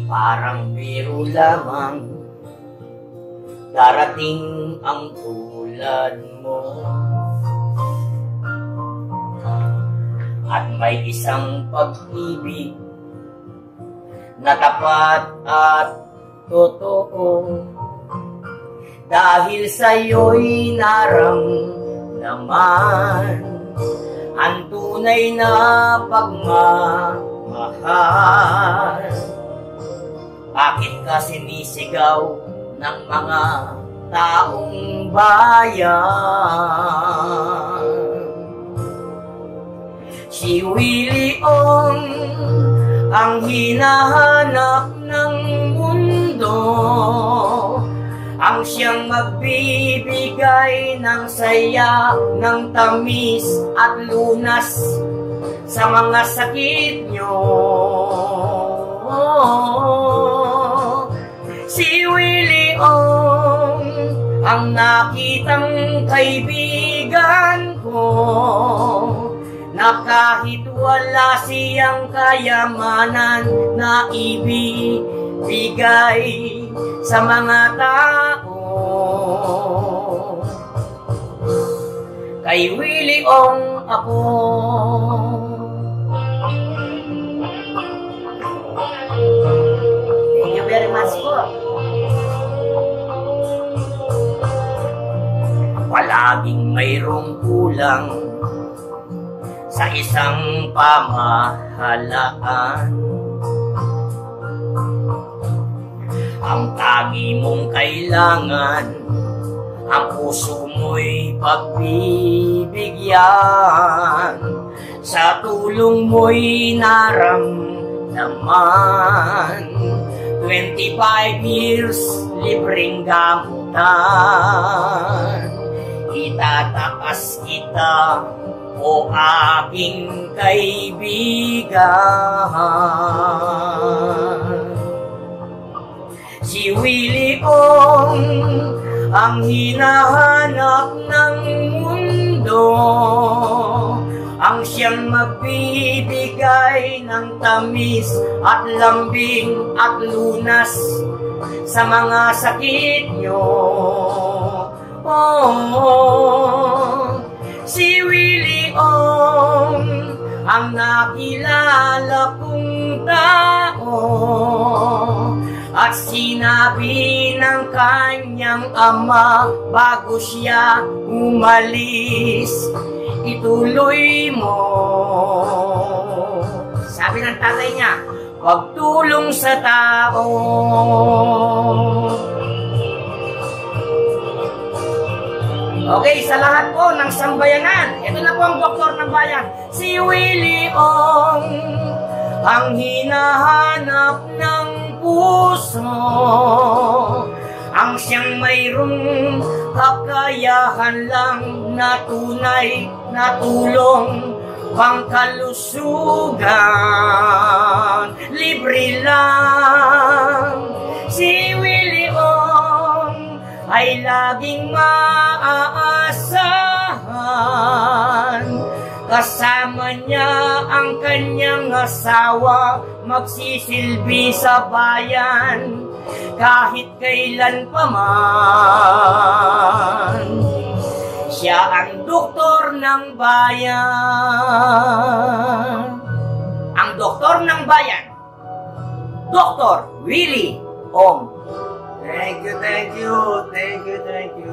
Parang biro lamang darating ang tulad mo, at may isang pag-ibig na tapat at totoo, dahil sa'yo'y naramdaman ang tunay na pagmamahal. Bakit ka sinisigaw ng mga taong bayan? Si Willie Ong ang hinahanap ng mundo, ang siyang magbibigay ng saya, ng tamis at lunas sa mga sakit nyo. Si Willie Ong ang nakitang kaibigan ko, na kahit wala siyang kayamanan na ibibigay sa mga tao, kay Willie Ong ako. Thank you very much po. Palaging mayroong kulang sa isang pamahalaan. Ang tangi mong kailangan, ang puso mo'y pagbibigyan, sa tulong mo'y naramdaman. 25 years libreng gamutan, itataas kita o aking kaibigan. Si Willie Ong ang hinahanap ng mundo, ang siyang magbibigay ng tamis at lambing at lunas sa mga sakit nyo. Si Willie Ong ang nakilala kong tao, at sinabi ng kanyang ama bago siya umalis, ituloy mo. Sabi ng tatay niya, pagtulong sa tao. Okay, sa lahat po ng sambayanan, ito na po ang doktor ng bayan, si Willie Ong ang hinahanap ng puso, ang siyang mayroong kakayahan lang na tunay na tulong, pangkalusugan, libre lang. Si Willie Ong ay laging maaasahan, kasama niya ang kanyang asawa, magsisilbi sa bayan kahit kailan pa man. Siya ang doktor ng bayan. Ang doktor ng bayan, Dr. Willie Ong. Thank you, thank you, thank you, thank you.